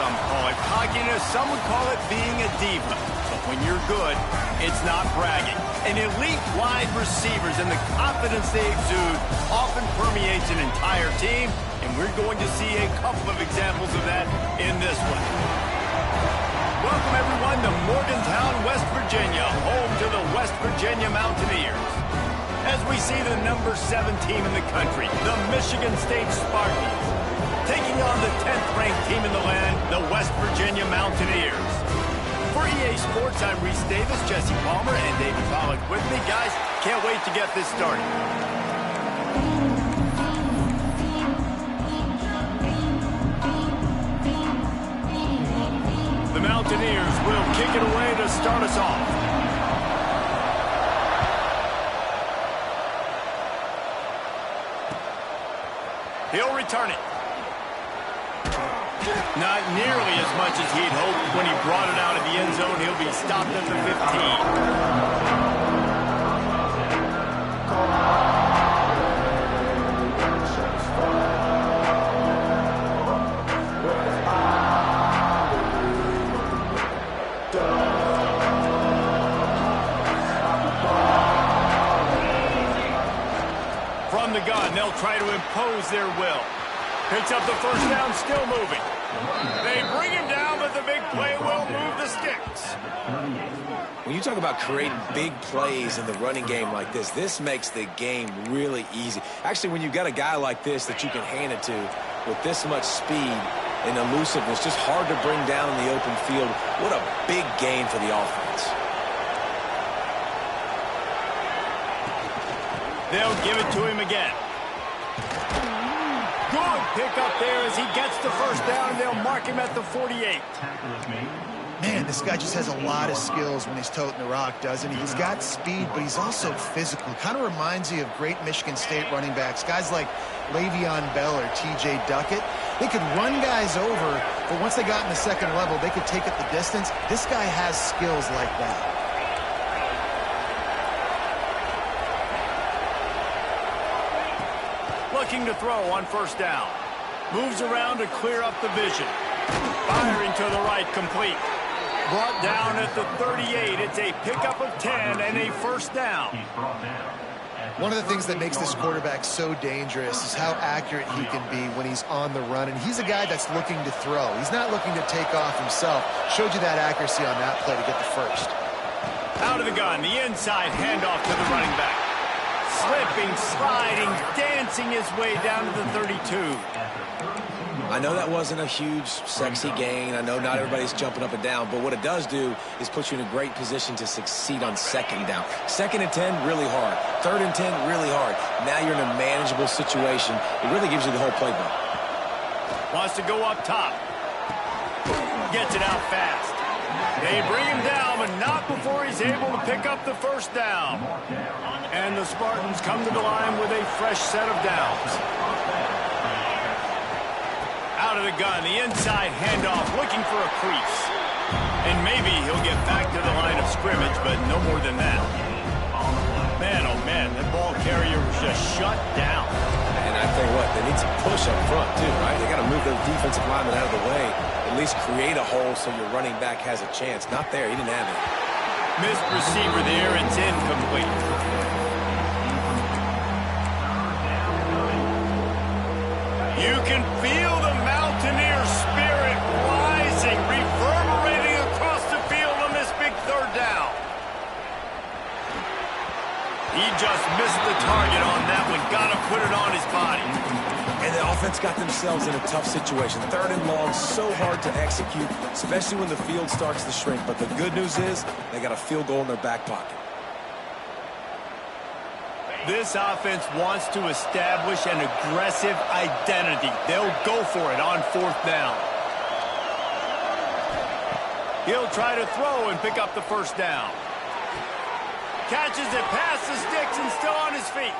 some call it cockiness, some would call it being a diva. But when you're good, it's not bragging. And elite wide receivers and the confidence they exude often permeates an entire team, and we're going to see a couple of examples of that in this one. Welcome, everyone, to Morgantown, West Virginia, home to the West Virginia Mountaineers. As we see the number 7 team in the country, the Michigan State Spartans, taking on the 10th-ranked team in the land, the West Virginia Mountaineers. For EA Sports, I'm Reese Davis, Jesse Palmer, and Davey Pollack with me. Guys, can't wait to get this started. The Mountaineers will kick it away to start us off. He'll return it. Not nearly as much as he'd hoped when he brought it out of the end zone. He'll be stopped at the 15. From the gun, they'll try to impose their will. Picks up the first down, still moving. They bring him down, but the big play will move the sticks. When you talk about creating big plays in the running game like this makes the game really easy. Actually, when you've got a guy like this that you can hand it to with this much speed and elusiveness, just hard to bring down in the open field. What a big gain for the offense. They'll give it to him again. Good pick up there as he gets the first down, and they'll mark him at the 48. Man, this guy just has a lot of skills when he's toting the rock, doesn't he? He's got speed, but he's also physical. Kind of reminds you of great Michigan State running backs. Guys like Le'Veon Bell or T.J. Duckett. They could run guys over, but once they got in the second level, they could take it the distance. This guy has skills like that. Looking to throw on first down. Moves around to clear up the vision. Firing to the right, complete. Brought down at the 38. It's a pickup of 10 and a first down. One of the things that makes this quarterback so dangerous is how accurate he can be when he's on the run. And he's a guy that's looking to throw. He's not looking to take off himself. Showed you that accuracy on that play to get the first. Out of the gun, the inside handoff to the running back. Slipping, sliding, dancing his way down to the 32. I know that wasn't a huge, sexy gain. I know not everybody's jumping up and down, but what it does do is put you in a great position to succeed on second down. Second and 10, really hard. Third and 10, really hard. Now you're in a manageable situation. It really gives you the whole playbook. Wants to go up top. Gets it out fast. They bring him down, but not before he's able to pick up the first down. And the Spartans come to the line with a fresh set of downs. Out of the gun, the inside handoff, looking for a crease. And maybe he'll get back to the line of scrimmage, but no more than that. Man, oh man, that ball carrier was just shut down. And I tell you what, they need some push up front too, right? They got to move those defensive linemen out of the way. At least create a hole so your running back has a chance. Not there, he didn't have it. Missed receiver there, it's incomplete. You can feel the Mountaineer spirit rising, reverberating across the field on this big third down. He just missed the target on that one. Got to put it on his body. And the offense got themselves in a tough situation. Third and long, so hard to execute, especially when the field starts to shrink. But the good news is they got a field goal in their back pocket. This offense wants to establish an aggressive identity. They'll go for it on fourth down. He'll try to throw and pick up the first down. Catches it past the sticks and still on his feet.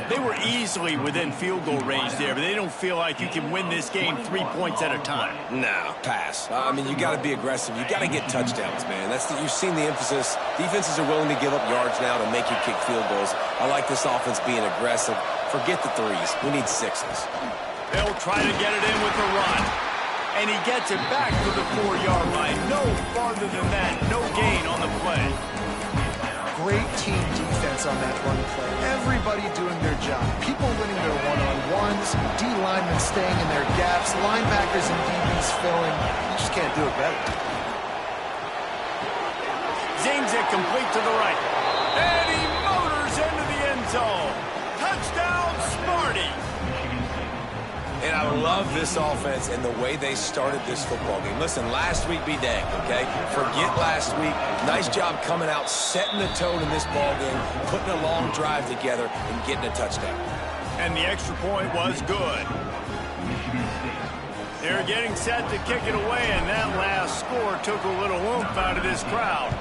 They were easily within field goal range there, but they don't feel like you can win this game 3 points at a time. No, pass. I mean, you got to be aggressive. You got to get touchdowns, man. You've seen the emphasis. Defenses are willing to give up yards now to make you kick field goals. I like this offense being aggressive. Forget the threes. We need sixes. They'll try to get it in with the run. And he gets it back to the 4-yard line. No farther than that. No gain on the play. Great team defense on that run play. Everybody doing their job. People winning their one-on-ones, D linemen staying in their gaps, linebackers and DBs filling. You just can't do it better. Zings it complete to the right. And he motors into the end zone. Touchdown, Smarty. And I love this offense and the way they started this football game. Listen, last week be dang, okay? Forget last week. Nice job coming out, setting the tone in this ball game, putting a long drive together, and getting a touchdown. And the extra point was good. They're getting set to kick it away, and that last score took a little oomph out of this crowd.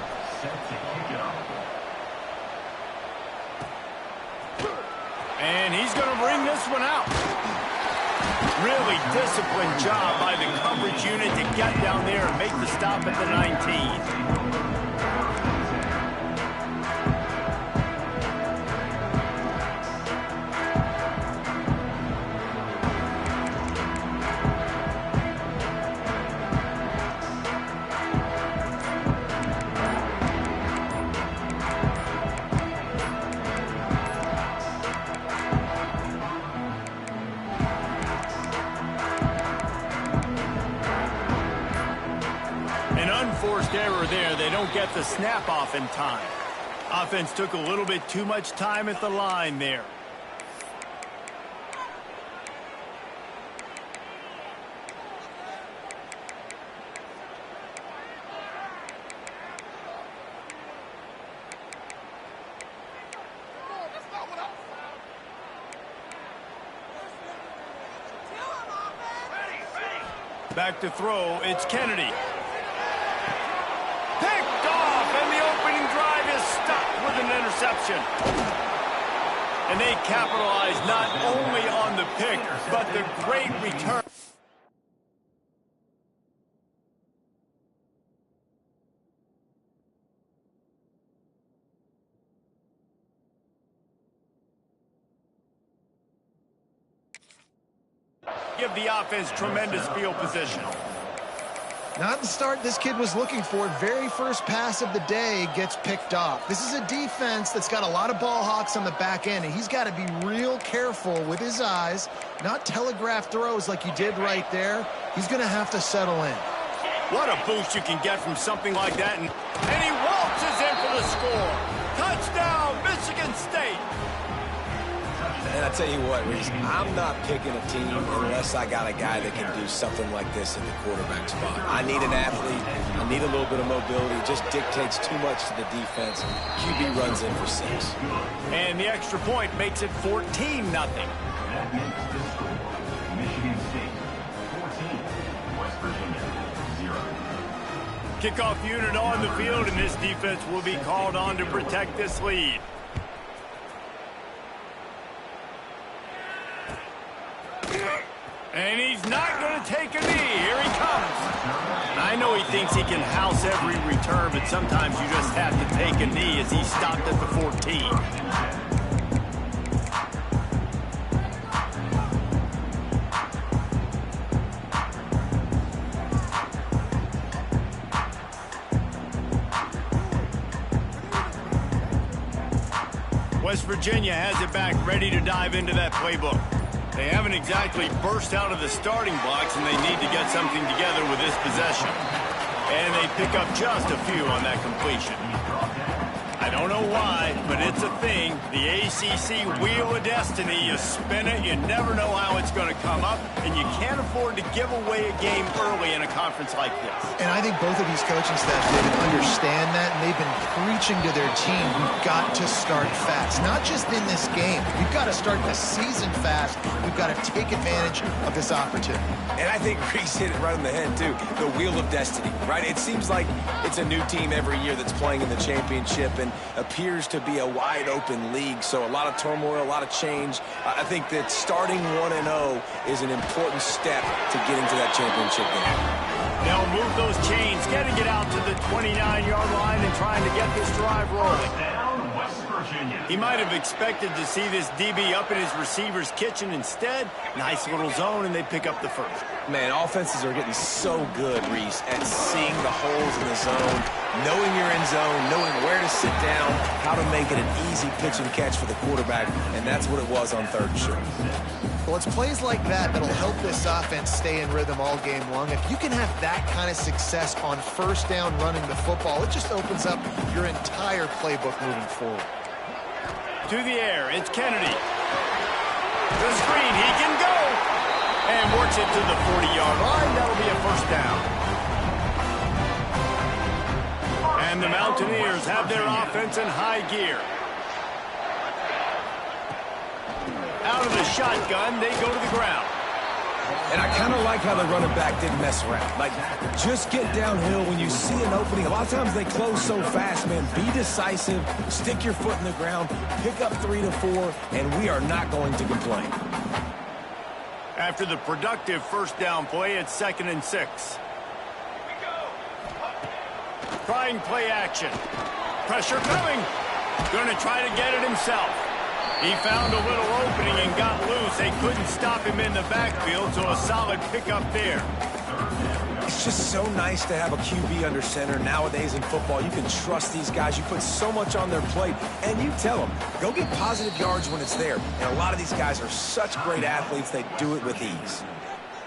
And he's going to bring this one out. Really disciplined job by the coverage unit to get down there and make the stop at the 19. Forced error there. They don't get the snap off in time. Offense took a little bit too much time at the line there. Back to throw, it's Kennedy. Picked off, and the opening drive is stuck with an interception. And they capitalize not only on the pick, but the great return. Give the offense tremendous field position. Not the start this kid was looking for. Very first pass of the day gets picked off. This is a defense that's got a lot of ball hawks on the back end, and he's got to be real careful with his eyes, not telegraph throws like he did right there. He's going to have to settle in. What a boost you can get from something like that. And he waltzes in for the score. Touchdown, Michigan State. And I tell you what, Reese, I'm not picking a team unless I got a guy that can do something like this in the quarterback spot. I need an athlete. I need a little bit of mobility. It just dictates too much to the defense. QB runs in for 6. And the extra point makes it 14-0. Michigan State 14, West Virginia 0. Kickoff unit on the field, and this defense will be called on to protect this lead. And he's not going to take a knee. Here he comes. I know he thinks he can house every return, but sometimes you just have to take a knee as he stopped at the 14. West Virginia has it back, ready to dive into that playbook. They haven't exactly burst out of the starting blocks, and they need to get something together with this possession. And they pick up just a few on that completion. I don't know why, but it's a thing. The ACC Wheel of Destiny, you spin it, you never know how it's going to come up, and you can't afford to give away a game early in a conference like this. And I think both of these coaching staffs, David, understand that, and they've been preaching to their team, we've got to start fast. Not just in this game. We've got to start the season fast. We've got to take advantage of this opportunity. And I think Reese hit it right on the head, too. The Wheel of Destiny, right? It seems like it's a new team every year that's playing in the championship and appears to be a wide-open league. So a lot of turmoil, a lot of change. I think that starting 1-0 is an important step to getting to that championship game. They'll move those chains, getting it out to the 29-yard line and trying to get this drive rolling. He might have expected to see this DB up in his receiver's kitchen. Instead, nice little zone, and they pick up the first. Man, offenses are getting so good, Reese, at seeing the holes in the zone, knowing you're in zone, knowing where to sit down, how to make it an easy pitch and catch for the quarterback, and that's what it was on 3rd and short. Well, it's plays like that that'll help this offense stay in rhythm all game long. If you can have that kind of success on 1st down running the football, it just opens up your entire playbook moving forward. To the air, it's Kennedy. The screen, he can go. And works it to the 40-yard line. That'll be a 1st down. And the Mountaineers have their offense in high gear. Out of the shotgun, they go to the ground. And I kind of like how the running back didn't mess around. Like, just get downhill when you see an opening. A lot of times they close so fast, man. Be decisive, stick your foot in the ground, pick up 3 to 4, and we are not going to complain. After the productive 1st down play, it's 2nd and 6. Trying play action. Pressure coming. Going to try to get it himself. He found a little opening and got loose. They couldn't stop him in the backfield, so a solid pickup there. It's just so nice to have a QB under center nowadays in football. You can trust these guys. You put so much on their plate, and you tell them, go get positive yards when it's there. And a lot of these guys are such great athletes, they do it with ease.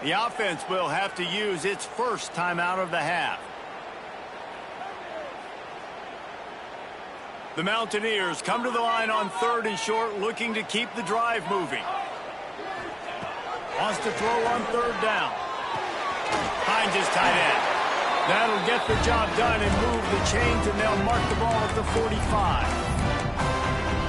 The offense will have to use its 1st timeout of the half. The Mountaineers come to the line on 3rd and short, looking to keep the drive moving. Wants to throw on 3rd down. Finds his tight end. That'll get the job done and move the chains, and they'll mark the ball at the 45.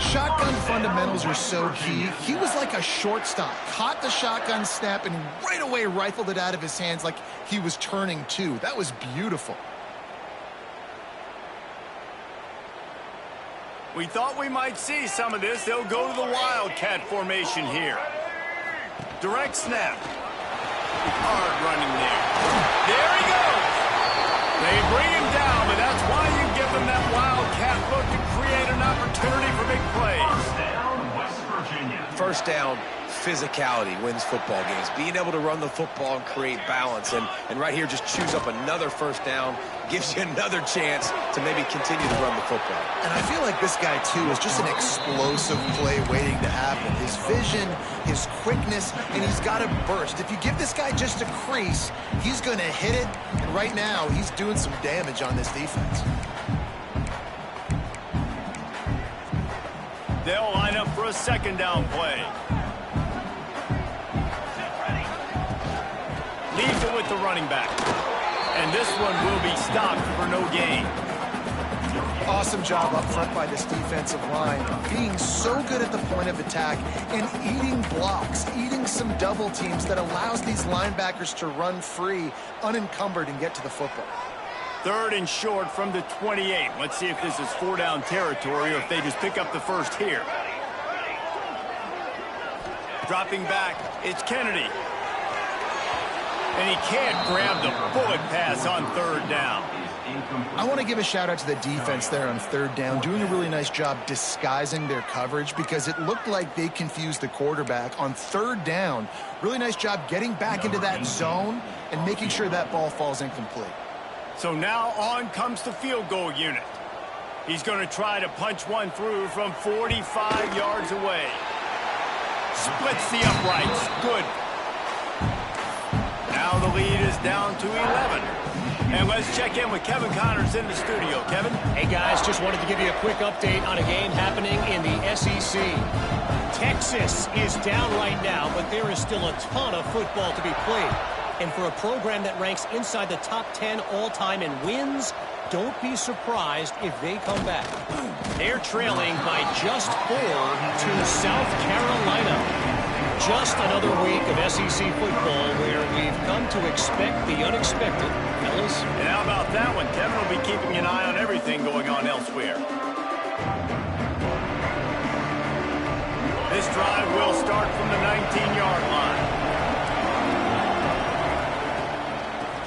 Shotgun fundamentals are so key. He was like a shortstop. Caught the shotgun snap and right away rifled it out of his hands like he was turning two. That was beautiful. We thought we might see some of this. They'll go to the Wildcat formation here. Direct snap. Hard running there. There he goes. They bring him down, but that's why you give them that Wildcat look to create an opportunity for big plays. 1st down, physicality wins football games. Being able to run the football and create balance. And right here, just choose up another 1st down. Gives you another chance to maybe continue to run the football. And I feel like this guy, too, is just an explosive play waiting to happen. His vision, his quickness, and he's got a burst. If you give this guy just a crease, he's going to hit it. And right now, he's doing some damage on this defense. They'll line up for a 2nd down play. Leaves it with the running back. And this one will be stopped for no gain. Awesome job up front by this defensive line. Being so good at the point of attack and eating blocks, eating some double teams that allows these linebackers to run free, unencumbered, and get to the football. 3rd and short from the 28. Let's see if this is 4-down territory or if they just pick up the 1st here. Dropping back, it's Kennedy. And he can't grab the bullet pass on 3rd down. I want to give a shout out to the defense there on 3rd down, doing a really nice job disguising their coverage because it looked like they confused the quarterback on 3rd down. Really nice job getting back into that zone and making sure that ball falls incomplete. So now on comes the field goal unit. He's going to try to punch one through from 45 yards away. Splits the uprights. Good. Now the lead is down to 11. And let's check in with Kevin Connors in the studio. Kevin? Hey, guys, just wanted to give you a quick update on a game happening in the SEC. Texas is down right now, but there is still a ton of football to be played. And for a program that ranks inside the top 10 all-time in wins, don't be surprised if they come back. They're trailing by just 4 to South Carolina. Just another week of SEC football where we've come to expect the unexpected, fellas. And how about that one? Kevin will be keeping an eye on everything going on elsewhere. This drive will start from the 19-yard line.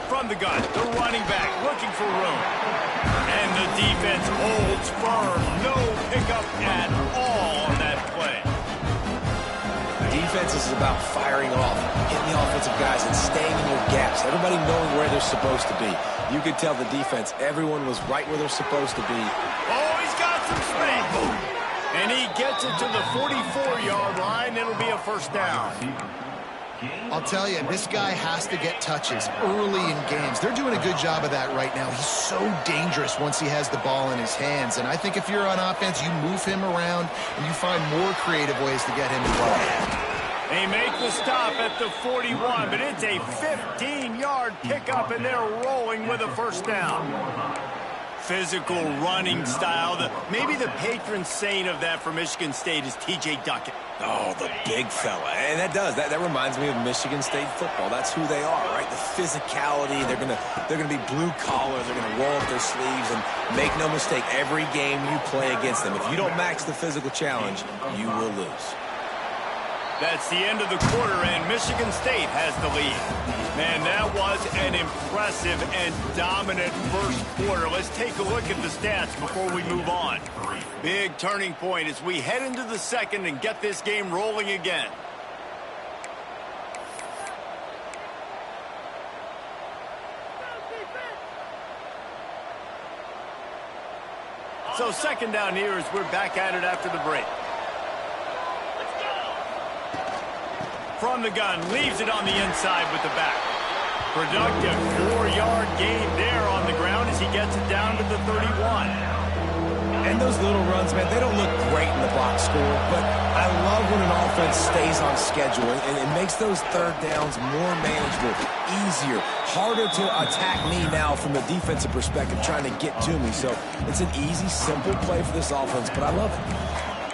From the gun, the running back looking for room. And the defense holds firm. No pickup at all. defense is about firing off, hitting the offensive guys, and staying in your gaps. Everybody knowing where they're supposed to be. You could tell the defense, everyone was right where they're supposed to be. Oh, he's got some space. And he gets it to the 44-yard line. It'll be a first down. I'll tell you, this guy has to get touches early in games. They're doing a good job of that right now. He's so dangerous once he has the ball in his hands. And I think if you're on offense, you move him around and you find more creative ways to get him involved. They make the stop at the 41, but it's a 15-yard pickup, and they're rolling with a first down. Physical running style. Maybe the patron saint of that for Michigan State is T.J. Duckett. Oh, the big fella. And that reminds me of Michigan State football. That's who they are, right? The physicality. They're gonna be blue collar. They're gonna roll up their sleeves, and make no mistake, every game you play against them, if you don't match the physical challenge, you will lose. That's the end of the quarter, and Michigan State has the lead. Man, that was an impressive and dominant first quarter. Let's take a look at the stats before we move on. Big turning point as we head into the second and get this game rolling again. So second down here as we're back at it after the break. From the gun, leaves it on the inside with the back. Productive 4-yard gain there on the ground as he gets it down to the 31. And those little runs, man, they don't look great in the box score, but I love when an offense stays on schedule, and it makes those third downs more manageable, easier, harder to attack me now from a defensive perspective trying to get to me. So it's an easy, simple play for this offense, but I love it.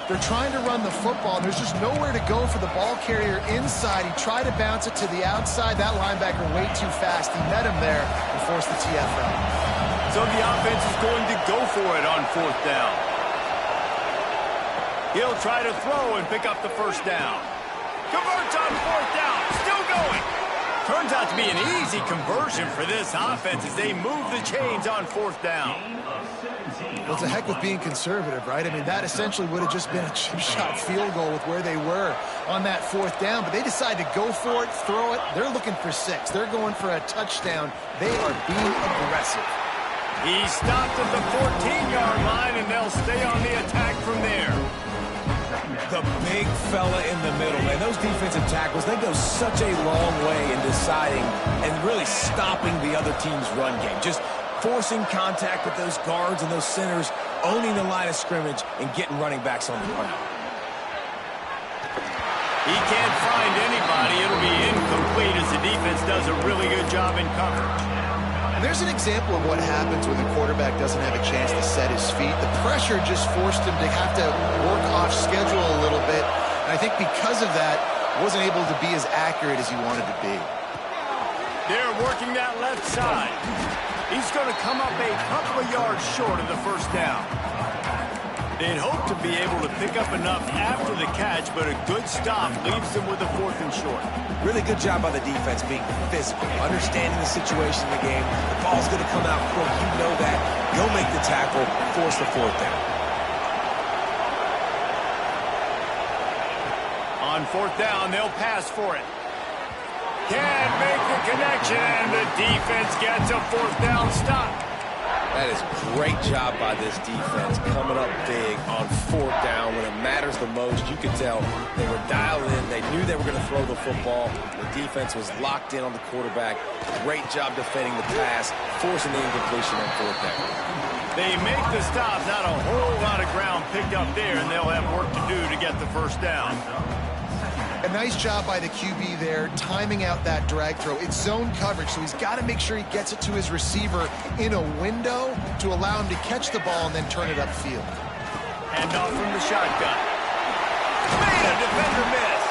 They're trying to run the football, and there's just nowhere to go for the ball carrier inside. He tried to bounce it to the outside. That linebacker way too fast. He met him there and forced the TFL. So the offense is going to go for it on fourth down. He'll try to throw and pick up the first down. Converts on fourth down. Still going. Turns out to be an easy conversion for this offense as they move the chains on fourth down. Well, it's a heck with being conservative, right? I mean, that essentially would have just been a chip shot field goal with where they were on that fourth down. But they decide to go for it, throw it. They're looking for 6. They're going for a touchdown. They are being aggressive. He stopped at the 14-yard line, and they'll stay on the attack from there. The big fella in the middle, man. Those defensive tackles, they go such a long way in deciding and really stopping the other team's run game. Just forcing contact with those guards and those centers, owning the line of scrimmage, and getting running backs on the run. He can't find anybody. It'll be incomplete as the defense does a really good job in coverage. And there's an example of what happens when the quarterback doesn't have a chance to set his feet. The pressure just forced him to have to work off schedule a little bit. And I think because of that, wasn't able to be as accurate as he wanted to be. They're working that left side. He's going to come up a couple of yards short of the first down. They'd hope to be able to pick up enough after the catch, but a good stop leaves them with a 4th and short. Really good job by the defense being physical, understanding the situation in the game. The ball's going to come out quick. You know that. Go make the tackle, force the 4th down. On 4th down, they'll pass for it. Can't make the connection, and the defense gets a 4th down stop. That is great job by this defense, coming up big on 4th down when it matters the most. You could tell they were dialed in. They knew they were going to throw the football. The defense was locked in on the quarterback. Great job defending the pass, forcing the incompletion on 4th down. They make the stop. Not a whole lot of ground picked up there, and they'll have work to do to get the first down. A nice job by the QB there, timing out that drag throw. It's zone coverage, so he's got to make sure he gets it to his receiver in a window to allow him to catch the ball and then turn it upfield. Hand off from the shotgun. Man, defender miss.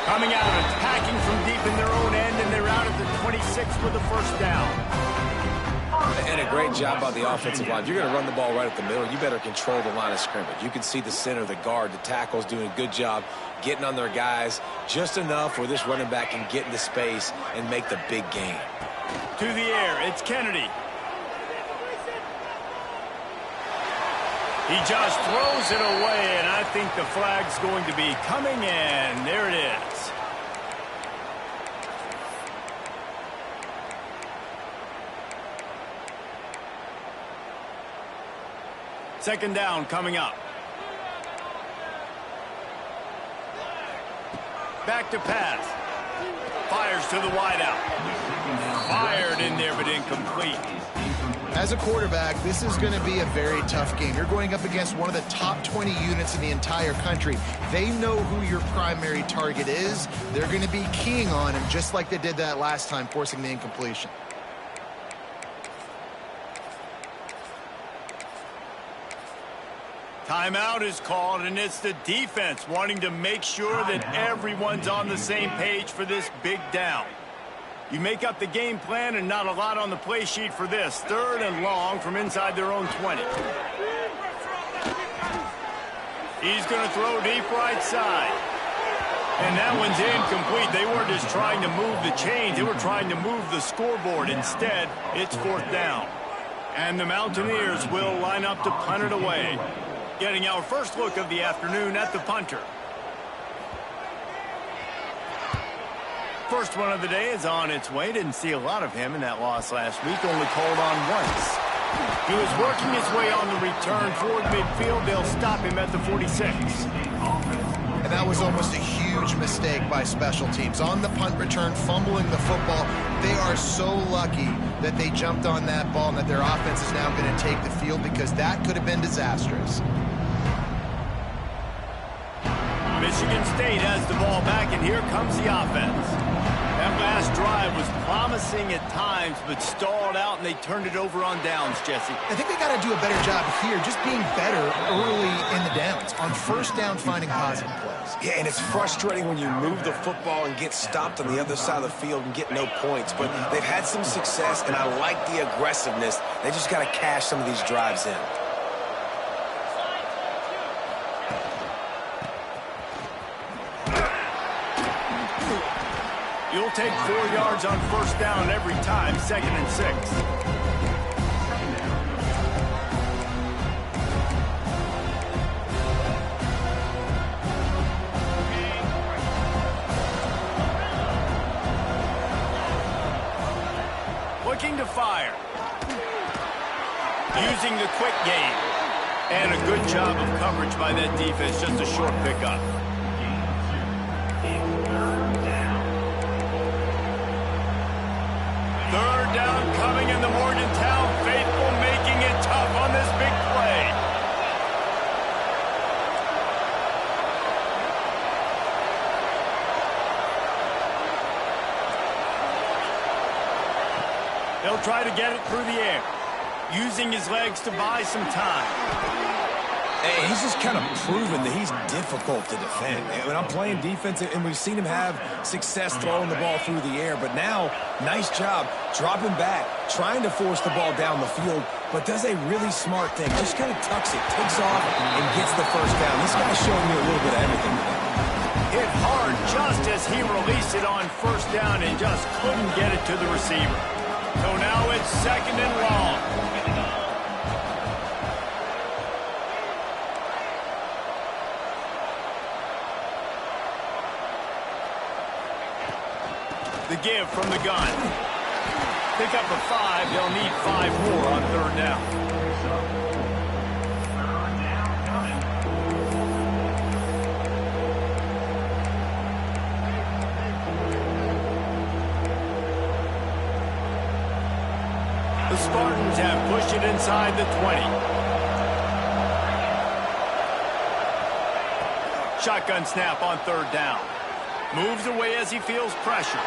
Coming out and attacking from deep in their own end, and they're out at the 26 with the first down. And a great job by the offensive line. If you're going to run the ball right at the middle, you better control the line of scrimmage. You can see the center, the guard, the tackles doing a good job getting on their guys just enough where this running back can get into space and make the big gain. To the air, it's Kennedy. He just throws it away, and I think the flag's going to be coming in. There it is. Second down coming up. Back to pass. Fires to the wideout. Fired in there, but incomplete. As a quarterback, this is going to be a very tough game. You're going up against one of the top 20 units in the entire country. They know who your primary target is. They're going to be keying on him, just like they did that last time, forcing the incompletion. Timeout is called, and it's the defense wanting to make sure that everyone's on the same page for this big down. You make up the game plan and not a lot on the play sheet for this. Third and long from inside their own 20. He's going to throw deep right side. And that one's incomplete. They weren't just trying to move the chains. They were trying to move the scoreboard. Instead, it's fourth down. And the Mountaineers will line up to punt it away. Getting our first look of the afternoon at the punter. First one of the day is on its way. Didn't see a lot of him in that loss last week. Only called on once. He was working his way on the return toward midfield. They'll stop him at the 46. And that was almost a huge mistake by special teams. On the punt return, fumbling the football. They are so lucky that they jumped on that ball and that their offense is now going to take the field, because that could have been disastrous. Michigan State has the ball back, and here comes the offense. That last drive was promising at times, but stalled out, and they turned it over on downs, Jesse. I think they got to do a better job here, just being better early in the downs. On first down, finding positive plays. Yeah, and it's frustrating when you move the football and get stopped on the other side of the field and get no points. But they've had some success, and I like the aggressiveness. They just got to cash some of these drives in. You'll take 4 yards on first down every time, 2nd and 6. Looking to fire. Using the quick game. And a good job of coverage by that defense, just a short pickup. Third down coming in the Morgantown faithful, making it tough on this big play. They'll try to get it through the air, using his legs to buy some time. Hey, he's just kind of proven that he's difficult to defend. When I'm playing defense, and we've seen him have success throwing the ball through the air, but now, nice job dropping back, trying to force the ball down the field, but does a really smart thing. Just kind of tucks it, takes off, and gets the first down. This guy's showing me a little bit of everything today. Hit hard just as he released it on first down and just couldn't get it to the receiver. So now it's 2nd and long. The give from the gun. Pick up a 5. They'll need 5 more on third down. The Spartans have pushed it inside the 20. Shotgun snap on third down. Moves away as he feels pressure.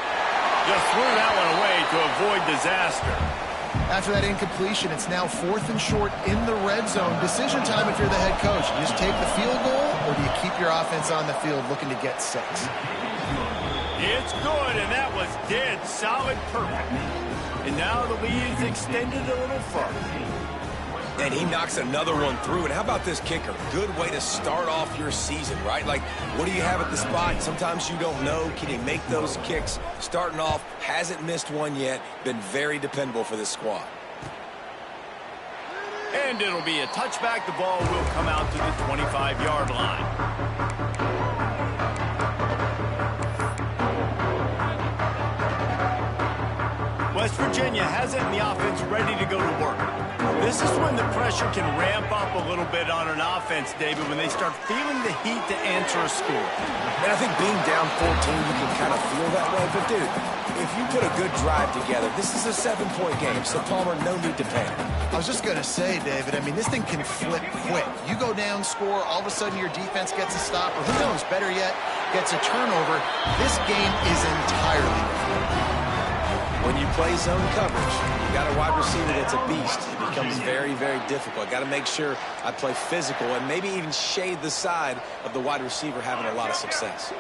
Just threw that one away to avoid disaster. After that incompletion, it's now 4th and short in the red zone. Decision time if you're the head coach. You just take the field goal, or do you keep your offense on the field looking to get 6? It's good, and that was dead solid perfect. And now the lead's extended a little further. And he knocks another one through. And how about this kicker? Good way to start off your season, right? Like, what do you have at the spot? Sometimes you don't know. Can he make those kicks? Starting off, hasn't missed one yet. Been very dependable for this squad. And it'll be a touchback. The ball will come out to the 25-yard line. West Virginia has it in the offense ready to go to work. This is when the pressure can ramp up a little bit on an offense, David, when they start feeling the heat to answer a score. And I think being down 14, you can kind of feel that way. But, dude, if you put a good drive together, this is a 7-point game, so Palmer, no need to panic. I was just going to say, David, I mean, this thing can flip quick. You go down, score, all of a sudden your defense gets a stop, or who knows, better yet, gets a turnover. This game is entirely different. When you play zone coverage, you got a wide receiver that's a beast. It becomes very, very difficult. Got to make sure I play physical and maybe even shade the side of the wide receiver having a lot of success.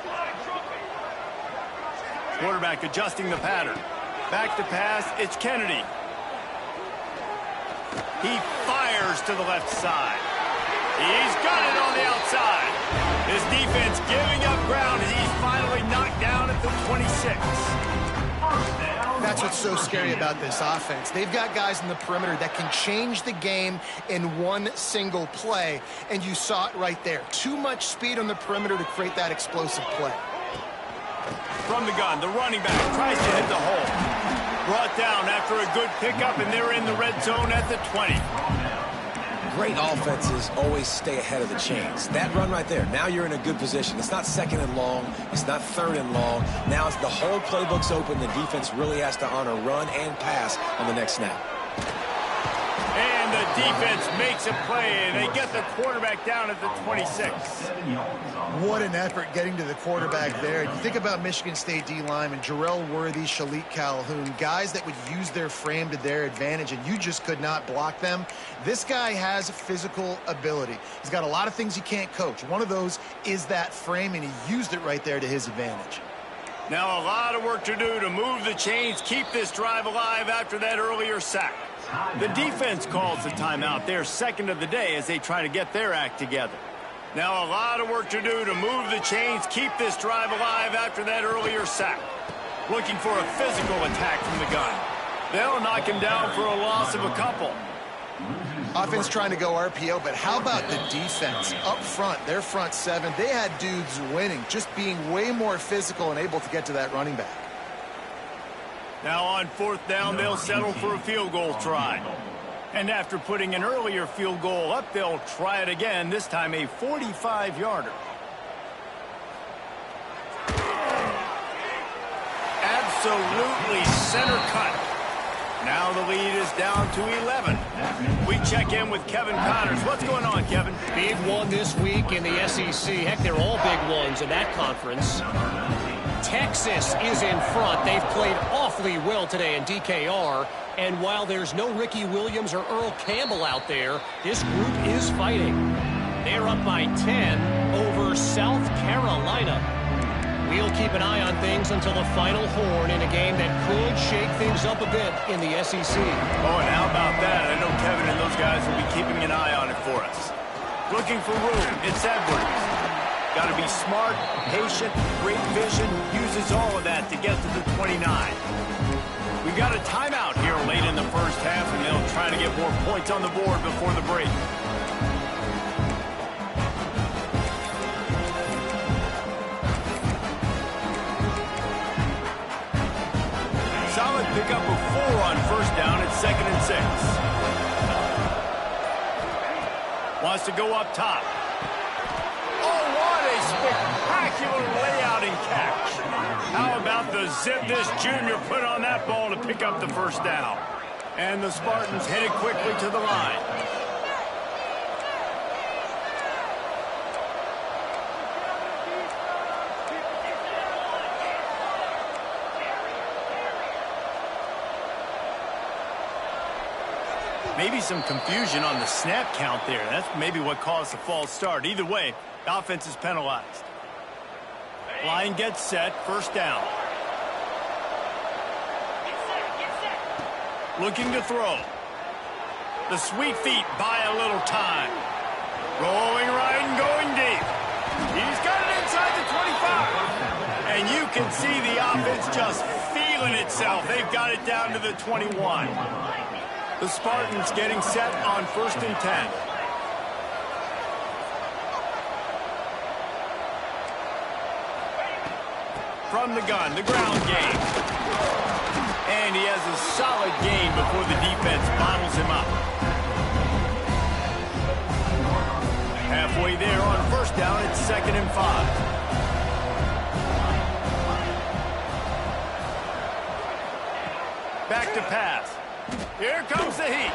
Quarterback adjusting the pattern. Back to pass, it's Kennedy. He fires to the left side. He's got it on the outside. This defense giving up ground as he's finally knocked down at the 26. That's what's so scary about this offense. They've got guys in the perimeter that can change the game in one single play, and you saw it right there. Too much speed on the perimeter to create that explosive play. From the gun, the running back tries to hit the hole. Brought down after a good pickup, and they're in the red zone at the 20. Great offenses always stay ahead of the chains. That run right there, now you're in a good position. It's not second and long. It's not third and long. Now it's the whole playbook's open. The defense really has to honor run and pass on the next snap. And the defense makes a play, and they get the quarterback down at the 26. What an effort getting to the quarterback there. You think about Michigan State D-linemen, Jarrell Worthy, Shalik Calhoun, guys that would use their frame to their advantage, and you just could not block them. This guy has physical ability. He's got a lot of things you can't coach. One of those is that frame, and he used it right there to his advantage. Now a lot of work to do to move the chains, keep this drive alive after that earlier sack. The defense calls the timeout, their second of the day, as they try to get their act together. Now a lot of work to do to move the chains, keep this drive alive after that earlier sack. Looking for a physical attack from the gun. They'll knock him down for a loss of a couple. Offense trying to go RPO, but how about the defense up front? Their front seven, they had dudes winning, just being way more physical and able to get to that running back. Now on fourth down, they'll settle for a field goal try. And after putting an earlier field goal up, they'll try it again, this time a 45-yarder. Absolutely center cut. Now the lead is down to 11. We check in with Kevin Connors. What's going on, Kevin? Big one this week in the SEC. Heck, they're all big ones in that conference. Texas is in front. They've played awfully well today in DKR. And while there's no Ricky Williams or Earl Campbell out there, this group is fighting. They're up by 10 over South Carolina. We'll keep an eye on things until the final horn in a game that could shake things up a bit in the SEC. Oh, and how about that? I know Kevin and those guys will be keeping an eye on it for us. Looking for room. It's Edwards. Got to be smart, patient, great vision. Uses all of that to get to the 29. We got a timeout here late in the first half, and they'll try to get more points on the board before the break. Solid pickup of 4 on first down at 2nd and 6. Wants to go up top. Oh, what a spectacular layout and catch. How about the zip this junior put on that ball to pick up the first down? And the Spartans headed quickly to the line. Maybe some confusion on the snap count there. That's maybe what caused the false start. Either way, the offense is penalized. Line gets set, first down. Looking to throw. The sweet feet buy a little time. Rolling right and going deep. He's got it inside the 25. And you can see the offense just feeling itself. They've got it down to the 21. The Spartans getting set on 1st and 10. From the gun, the ground game. And he has a solid gain before the defense bottles him up. Halfway there on 1st down, it's 2nd and 5. Back to pass. Here comes the heat.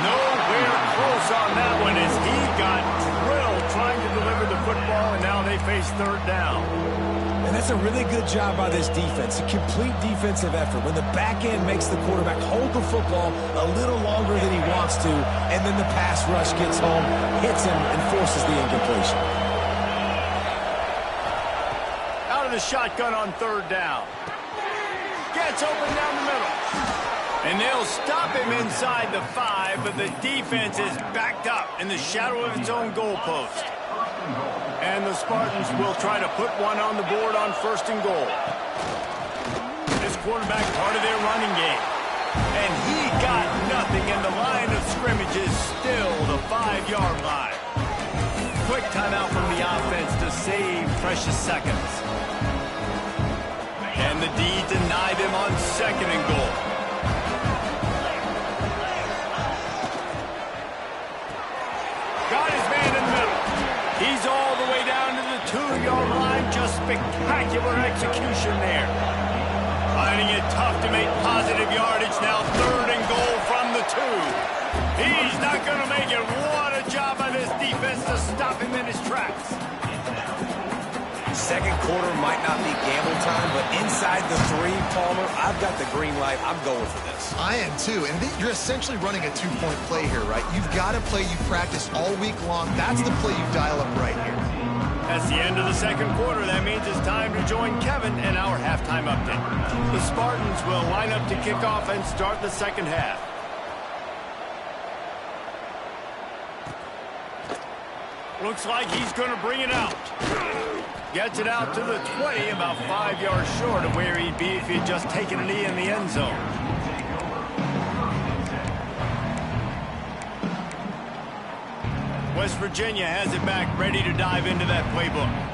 Nowhere close on that one as he got drilled trying to deliver the football, and now they face 3rd down. And that's a really good job by this defense, a complete defensive effort. When the back end makes the quarterback hold the football a little longer than he wants to, and then the pass rush gets home, hits him, and forces the incompletion. Out of the shotgun on 3rd down. Gets open down the middle. And they'll stop him inside the 5, but the defense is backed up in the shadow of its own goalpost. And the Spartans will try to put one on the board on 1st and goal. This quarterback part of their running game. And he got nothing, and the line of scrimmage is still the 5-yard line. Quick timeout from the offense to save precious seconds. And the D denied him on 2nd and goal. Got his man in the middle. He's all the way down to the 2-yard line. Just spectacular execution there. Finding it tough to make positive yardage. Now 3rd and goal from the 2. He's not going to make it. What a job by this defense to stop him in his tracks. 2nd quarter might not be gamble time, but inside the 3, Palmer, I've got the green light. I'm going for this. I am too, and you're essentially running a 2-point play here, right? You've got a play you practice all week long. That's the play you dial up right here. That's the end of the 2nd quarter. That means it's time to join Kevin and our halftime update. The Spartans will line up to kick off and start the 2nd half. Looks like he's going to bring it out. Gets it out to the 20, about 5 yards short of where he'd be if he'd just taken a knee in the end zone. West Virginia has it back, ready to dive into that playbook.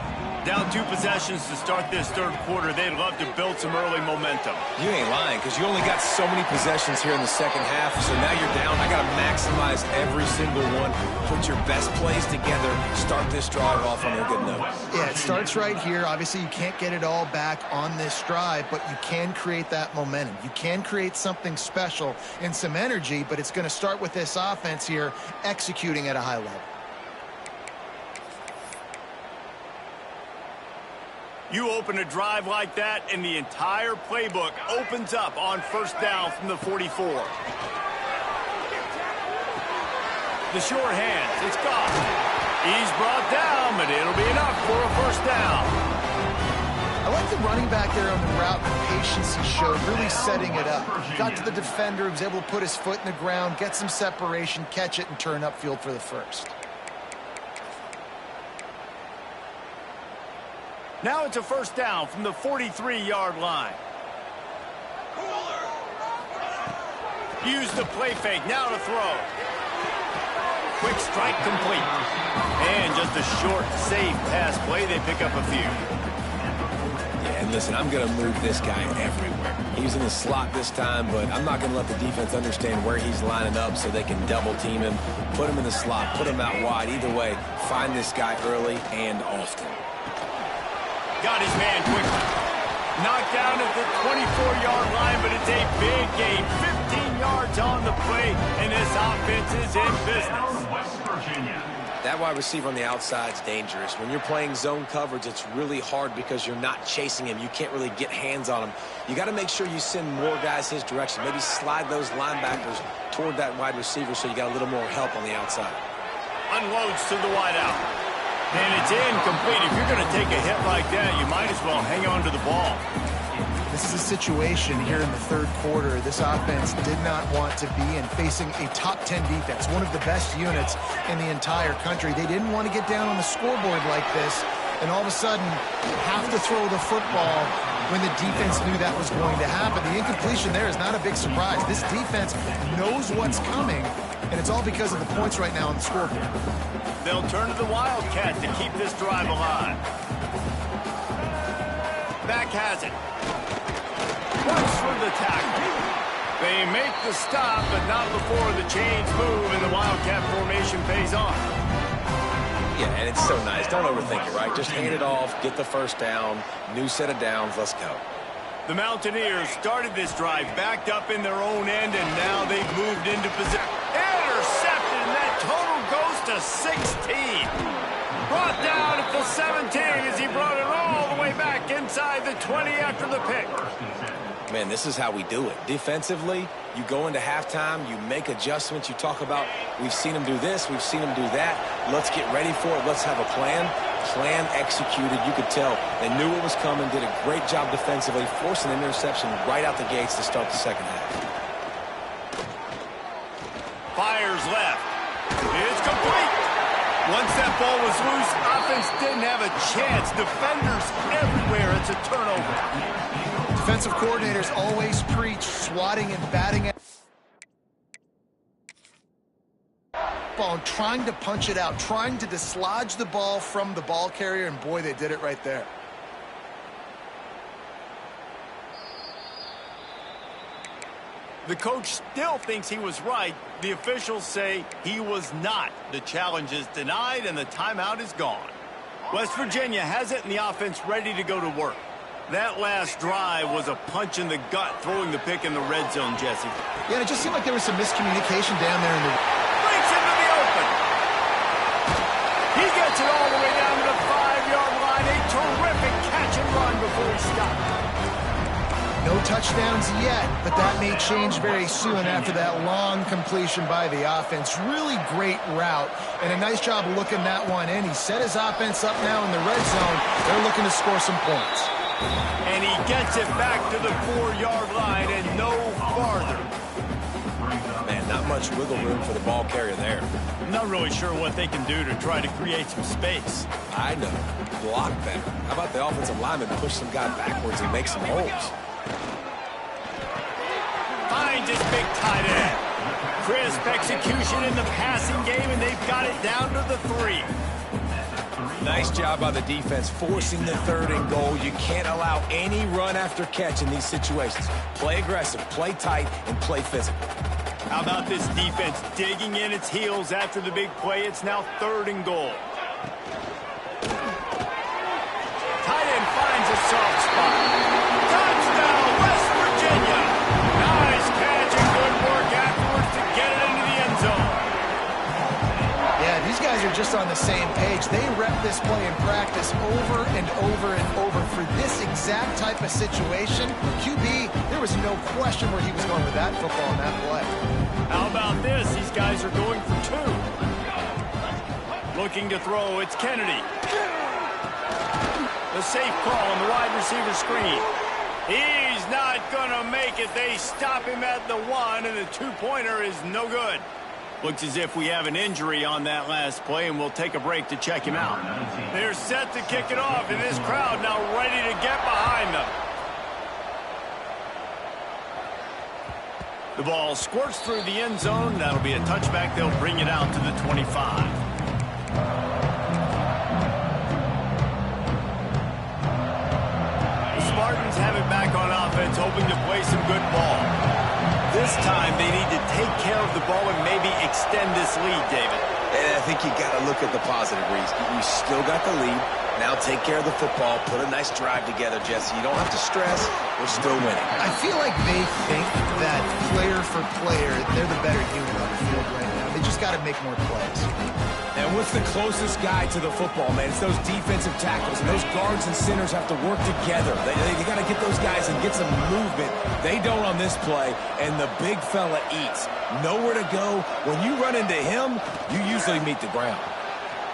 Down 2 possessions to start this 3rd quarter. They'd love to build some early momentum. You ain't lying, because you only got so many possessions here in the 2nd half, so now you're down. I got to maximize every single one. Put your best plays together. Start this drive off on a good note. Yeah, it starts right here. Obviously, you can't get it all back on this drive, but you can create that momentum. You can create something special and some energy, but it's going to start with this offense here executing at a high level. You open a drive like that, and the entire playbook opens up on 1st down from the 44. The short hands, it's gone. He's brought down, but it'll be enough for a 1st down. I like the running back there on the route, the patience he showed, really setting it up. He got to the defender, he was able to put his foot in the ground, get some separation, catch it, and turn upfield for the 1st. Now it's a 1st down from the 43-yard line. Use the play fake, now to throw. Quick strike complete. And just a short, safe pass play. They pick up a few. Yeah, and listen, I'm going to move this guy everywhere. He's in the slot this time, but I'm not going to let the defense understand where he's lining up so they can double team him, put him in the slot, put him out wide. Either way, find this guy early and often. Got his man quickly. Knocked down at the 24-yard line, but it's a big gain. 15 yards on the play, and this offense is in business. West Virginia. That wide receiver on the outside is dangerous. When you're playing zone coverage, it's really hard because you're not chasing him. You can't really get hands on him. You got to make sure you send more guys his direction. Maybe slide those linebackers toward that wide receiver so you got a little more help on the outside. Unloads to the wideout. And it's incomplete. If you're going to take a hit like that, you might as well hang on to the ball. This is a situation here in the 3rd quarter this offense did not want to be in, facing a top 10 defense, one of the best units in the entire country. They didn't want to get down on the scoreboard like this, and all of a sudden have to throw the football when the defense knew that was going to happen. The incompletion there is not a big surprise. This defense knows what's coming, and it's all because of the points right now on the scoreboard. They'll turn to the Wildcat to keep this drive alive. Back has it. Runs for the tackle. They make the stop, but not before the chains move and the Wildcat formation pays off. Yeah, and it's so nice. Don't overthink it, right? Just hand it off, get the first down, new set of downs, let's go. The Mountaineers started this drive backed up in their own end, and now they've moved into position. Intercepted, and that total goes to 16. Brought down at the 17 as he brought it all the way back inside the 20 after the pick. Man, this is how we do it. Defensively, you go into halftime, you make adjustments. You talk about, we've seen them do this, we've seen them do that. Let's get ready for it. Let's have a plan. Plan executed. You could tell they knew what was coming, did a great job defensively, forcing an interception right out the gates to start the second half. Fires left. It's complete. Once that ball was loose, offense didn't have a chance. Defenders everywhere. It's a turnover. Defensive coordinators always preach swatting and batting at ball, trying to punch it out, trying to dislodge the ball from the ball carrier, and boy, they did it right there. The coach still thinks he was right. The officials say he was not. The challenge is denied, and the timeout is gone. West Virginia has it, and the offense ready to go to work. That last drive was a punch in the gut, throwing the pick in the red zone, Jesse. Yeah, it just seemed like there was some miscommunication down there in the... Breaks into the open. He gets it all the way down to the 5-yard line. A terrific catch and run before he stopped. No touchdowns yet, but that may change very soon after that long completion by the offense. Really great route, and a nice job looking that one in. He set his offense up now in the red zone. They're looking to score some points. And he gets it back to the 4-yard line and no farther. Man, not much wiggle room for the ball carrier there. I'm not really sure what they can do to try to create some space. I know. Block better. How about the offensive lineman push some guy backwards and make some holes? Finds his big tight end. Crisp execution in the passing game, and they've got it down to the 3. Nice job by the defense forcing the 3rd and goal. You can't allow any run after catch in these situations. Play aggressive, play tight, and play physical. How about this defense digging in its heels after the big play? It's now 3rd and goal. Tight end finds a soft spot. Touchdown, West Virginia. Nice catch and good work afterwards to get it into the end zone. Yeah, these guys are just on the same page. They rep this play in practice over and over and over for this exact type of situation. QB, there was no question where he was going with that football in that play. How about this? These guys are going for 2. Looking to throw, it's Kennedy. The safe call on the wide receiver screen. He's not going to make it. They stop him at the 1, and the 2-pointer is no good. Looks as if we have an injury on that last play, and we'll take a break to check him out. They're set to kick it off, and this crowd now ready to get behind them. The ball squirts through the end zone. That'll be a touchback. They'll bring it out to the 25. Spartans have it back on offense, hoping to play some good ball. This time, they need to take care of the ball and maybe extend this lead, David. And I think you got to look at the positive, Reese. You still got the lead. Now take care of the football. Put a nice drive together, Jesse. You don't have to stress. We're still winning. I feel like they think that player for player, they're the better unit on the field right now. They just got to make more plays. And what's the closest guy to the football, man? It's those defensive tackles, and those guards and centers have to work together. They got to get those guys and get some movement. They don't on this play, and the big fella eats. Nowhere to go. When you run into him, you usually meet the ground.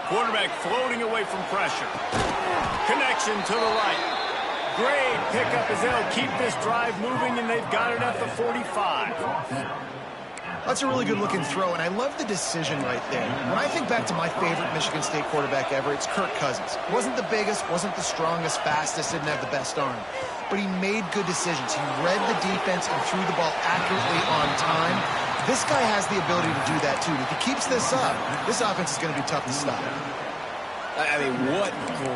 Quarterback floating away from pressure. Connection to the right. Great pickup as they'll keep this drive moving, and they've got it at the 45. That's a really good-looking throw, and I love the decision right there. When I think back to my favorite Michigan State quarterback ever, it's Kirk Cousins. Wasn't the biggest, wasn't the strongest, fastest, didn't have the best arm. But he made good decisions. He read the defense and threw the ball accurately on time. This guy has the ability to do that, too. If he keeps this up, this offense is going to be tough to stop. I mean, what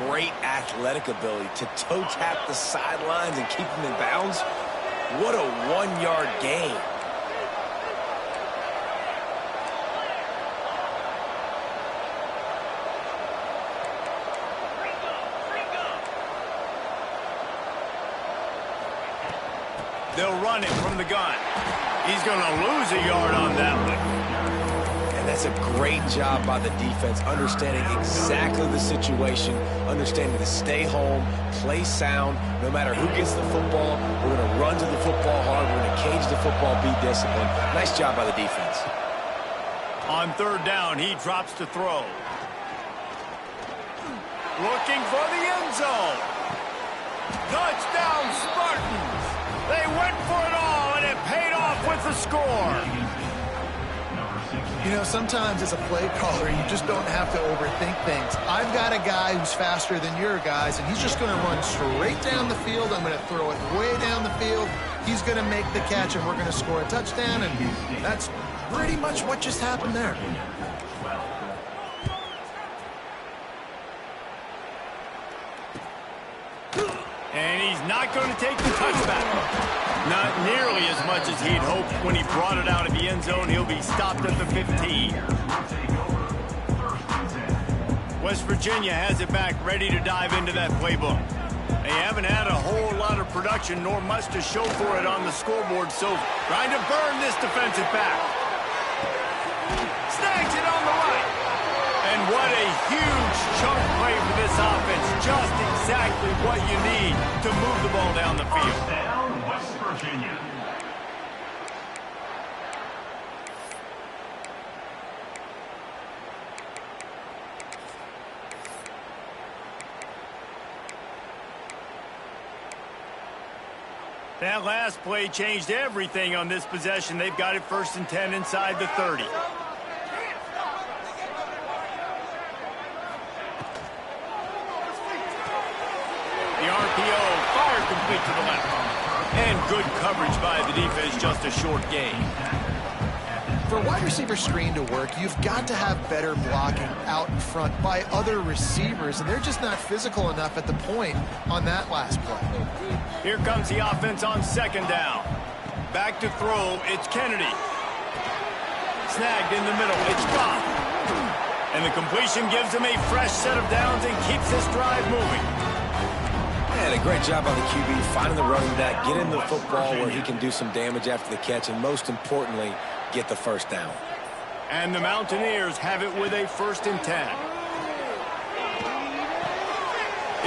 great athletic ability to toe tap the sidelines and keep them in bounds. What a one-yard gain. They'll run it from the gun. He's going to lose a yard on that one. And that's a great job by the defense, understanding exactly the situation, understanding to stay home, play sound. No matter who gets the football, we're going to run to the football hard. We're going to cage the football, be disciplined. Nice job by the defense. On third down, he drops to throw. Looking for the end zone. Touchdown, Spartans. They went for it all, and it paid off with the score. You know, sometimes as a play caller, you just don't have to overthink things. I've got a guy who's faster than your guys, and he's just going to run straight down the field. I'm going to throw it way down the field. He's going to make the catch, and we're going to score a touchdown, and that's pretty much what just happened there. And he's not going to take the touchback. Not nearly as much as he'd hoped. When he brought it out of the end zone, he'll be stopped at the 15. West Virginia has it back, ready to dive into that playbook. They haven't had a whole lot of production, nor much to show for it on the scoreboard, so trying to burn this defensive back. Snags it on the right. And what a huge chunk play for this offense. Just exactly what you need to move the ball down the field. Down, West Virginia. That last play changed everything on this possession. They've got it 1st and 10 inside the 30. The RPO fired complete to the left. And good coverage by the defense, just a short gain. For a wide receiver screen to work, you've got to have better blocking out in front by other receivers, and they're just not physical enough at the point on that last play. Here comes the offense on 2nd down. Back to throw, it's Kennedy. Snagged in the middle, it's Goff. And the completion gives him a fresh set of downs and keeps this drive moving. And a great job by the QB, finding the running back, getting the football where he can do some damage after the catch, and most importantly, get the 1st down. And the Mountaineers have it with a 1st and 10.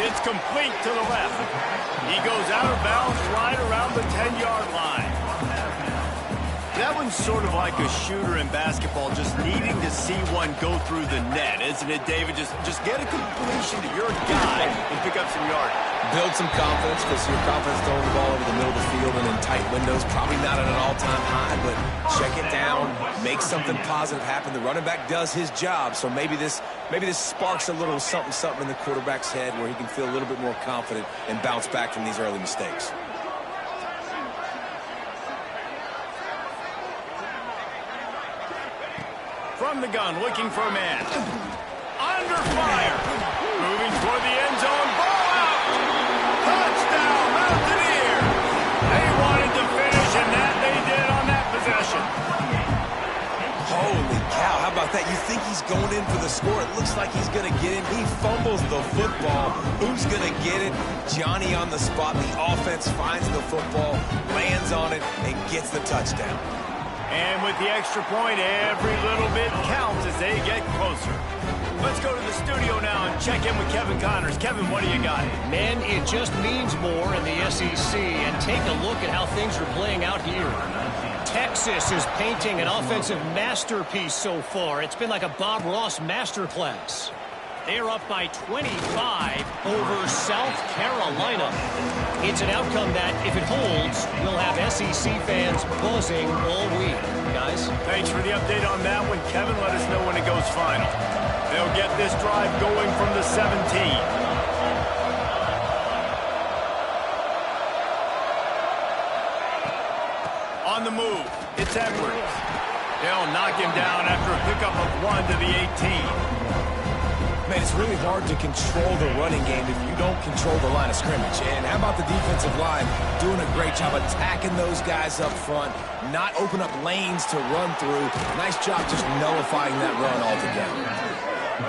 It's complete to the left. He goes out of bounds right around the 10-yard line. That one's sort of like a shooter in basketball, just needing to see one go through the net, isn't it, David? Just get a completion to your guy and pick up some yardage. Build some confidence, because your confidence throwing the ball over the middle of the field and in tight windows, probably not at an all-time high, but check it down, make something positive happen. The running back does his job, so maybe this sparks a little something in the quarterback's head where he can feel a little bit more confident and bounce back from these early mistakes. From the gun, looking for a man. Under fire. Moving toward the end zone. Ball out. Touchdown, Mountaineers. They wanted to finish, and that they did on that possession. Holy cow, how about that? You think he's going in for the score. It looks like he's going to get in. He fumbles the football. Who's going to get it? Johnny on the spot. The offense finds the football, lands on it, and gets the touchdown. And with the extra point, every little bit counts as they get closer. Let's go to the studio now and check in with Kevin Connors. Kevin, what do you got? Man, it just means more in the SEC. And take a look at how things are playing out here. Texas is painting an offensive masterpiece so far. It's been like a Bob Ross masterclass. They're up by 25 over South Carolina. It's an outcome that, if it holds, will have SEC fans buzzing all week. Guys? Thanks for the update on that one, Kevin. Let us know when it goes final. They'll get this drive going from the 17. On the move, it's Edwards. They'll knock him down after a pickup of 1 to the 18. Man, it's really hard to control the running game if you don't control the line of scrimmage. And how about the defensive line doing a great job attacking those guys up front, not open up lanes to run through. Nice job just nullifying that run altogether.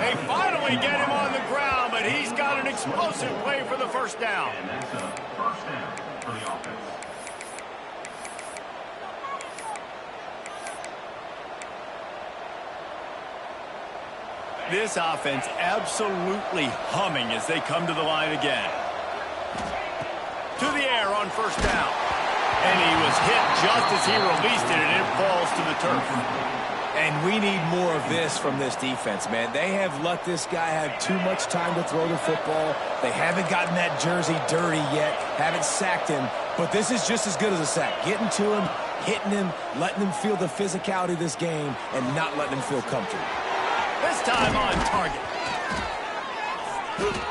They finally get him on the ground, but he's got an explosive play for the first down. First down for the offense. This offense absolutely humming as they come to the line again. To the air on first down. And he was hit just as he released it, and it falls to the turf. And we need more of this from this defense, man. They have let this guy have too much time to throw the football. They haven't gotten that jersey dirty yet, haven't sacked him. But this is just as good as a sack. Getting to him, hitting him, letting him feel the physicality of this game, and not letting him feel comfortable. This time on target.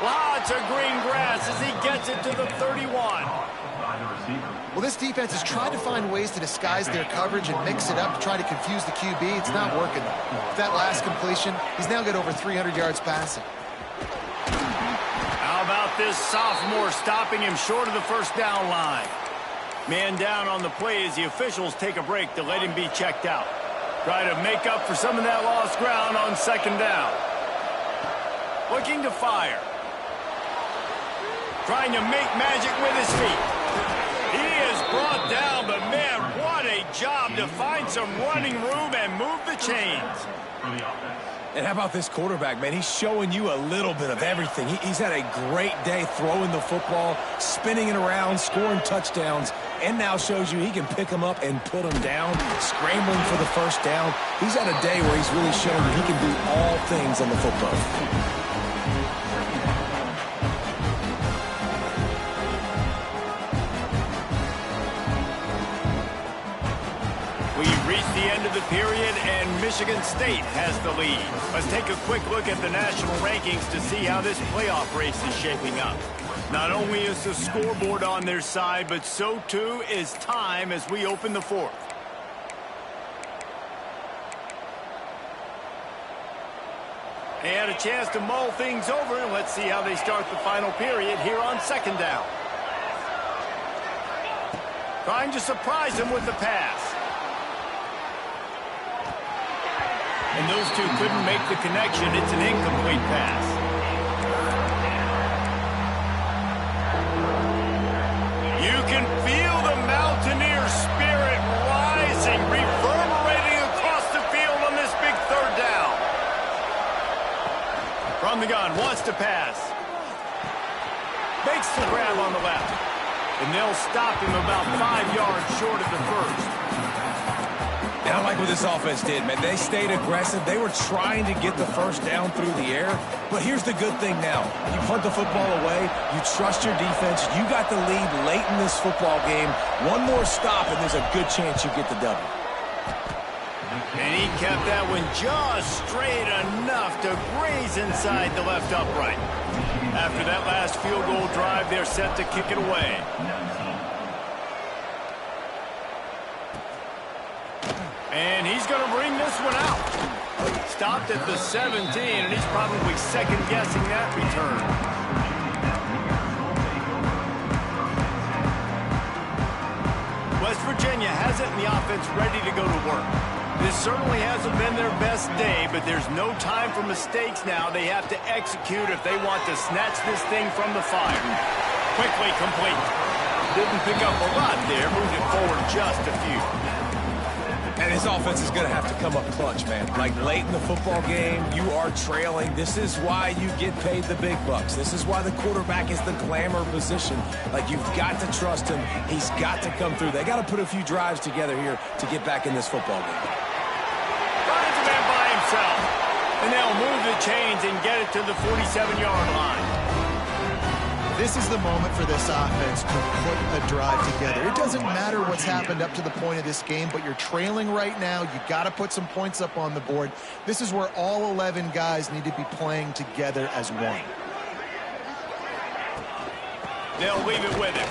Lots of green grass as he gets it to the 31. Well, this defense has tried to find ways to disguise their coverage and mix it up to try to confuse the QB. It's not working. With that last completion, he's now got over 300 yards passing. How about this sophomore stopping him short of the first down line? Man down on the play as the officials take a break to let him be checked out. Try to make up for some of that lost ground on second down. Looking to fire. Trying to make magic with his feet. He is brought down, but man, what a job to find some running room and move the chains. And how about this quarterback, man? He's showing you a little bit of everything. He's had a great day throwing the football, spinning it around, scoring touchdowns, and now shows you he can pick them up and put them down, scrambling for the first down. He's had a day where he's really shown that he can do all things on the football field. We've reached the end of the period, and Michigan State has the lead. Let's take a quick look at the national rankings to see how this playoff race is shaping up. Not only is the scoreboard on their side, but so too is time as we open the fourth. They had a chance to mull things over, and let's see how they start the final period here on second down. Trying to surprise him with the pass. And those two couldn't make the connection. It's an incomplete pass. You can feel the Mountaineer spirit rising, reverberating across the field on this big third down. From the gun, wants to pass. Makes the grab on the left. And they'll stop him about 5 yards short of the first. And I like what this offense did, man. They stayed aggressive. They were trying to get the first down through the air. But here's the good thing now. You punt the football away. You trust your defense. You got the lead late in this football game. One more stop, and there's a good chance you get the W. And he kept that one just straight enough to graze inside the left upright. After that last field goal drive, they're set to kick it away. And he's going to bring this one out. Stopped at the 17, and he's probably second-guessing that return. West Virginia has it, and the offense ready to go to work. This certainly hasn't been their best day, but there's no time for mistakes now. They have to execute if they want to snatch this thing from the fire. Quickly complete. Didn't pick up a lot there, moved it forward just a few. And his offense is going to have to come up clutch, man. Like late in the football game, you are trailing. This is why you get paid the big bucks. This is why the quarterback is the glamour position. Like, you've got to trust him. He's got to come through. They got to put a few drives together here to get back in this football game. Finds a man by himself. And they'll move the chains and get it to the 47-yard line. This is the moment for this offense to put a drive together. It doesn't matter what's happened up to the point of this game, but you're trailing right now. You got to put some points up on the board. This is where all 11 guys need to be playing together as one. They'll leave it with him.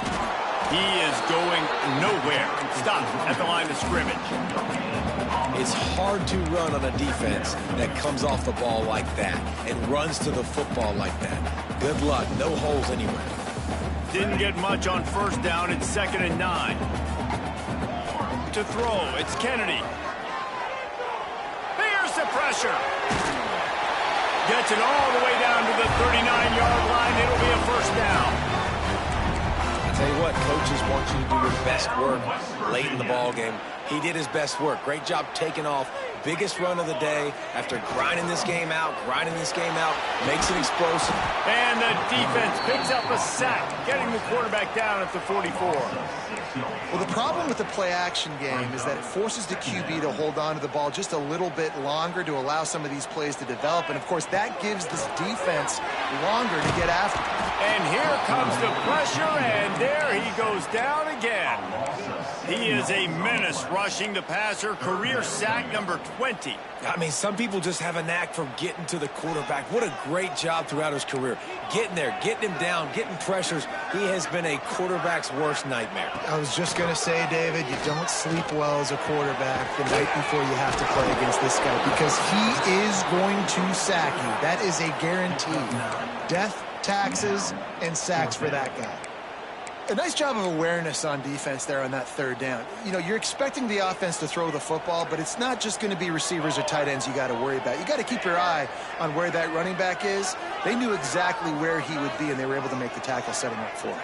He is going nowhere. Stop at the line of scrimmage. It's hard to run on a defense that comes off the ball like that and runs to the football like that. Good luck. No holes anywhere. Didn't get much on first down. It's 2nd and 9. To throw, it's Kennedy. Here's the pressure. Gets it all the way down to the 39-yard line. It'll be a first down. Tell you what, coaches want you to do your best work late in the ball game. He did his best work. Great job taking off. Biggest run of the day after grinding this game out, makes it explosive. And the defense picks up a sack, getting the quarterback down at the 44. Well, the problem with the play-action game is that it forces the QB to hold on to the ball just a little bit longer to allow some of these plays to develop. And, of course, that gives this defense longer to get after. And here comes the pressure, and there he goes down again. He is a menace rushing the passer, career sack number 20. I mean, some people just have a knack for getting to the quarterback. What a great job throughout his career. Getting there, getting him down, getting pressures. He has been a quarterback's worst nightmare. I was just going to say, David, you don't sleep well as a quarterback the night before you have to play against this guy because he is going to sack you. That is a guarantee. Death, taxes, and sacks for that guy. A nice job of awareness on defense there on that third down. You know, you're expecting the offense to throw the football, but it's not just going to be receivers or tight ends you got to worry about. You got to keep your eye on where that running back is. They knew exactly where he would be, and they were able to make the tackle, setting up for it.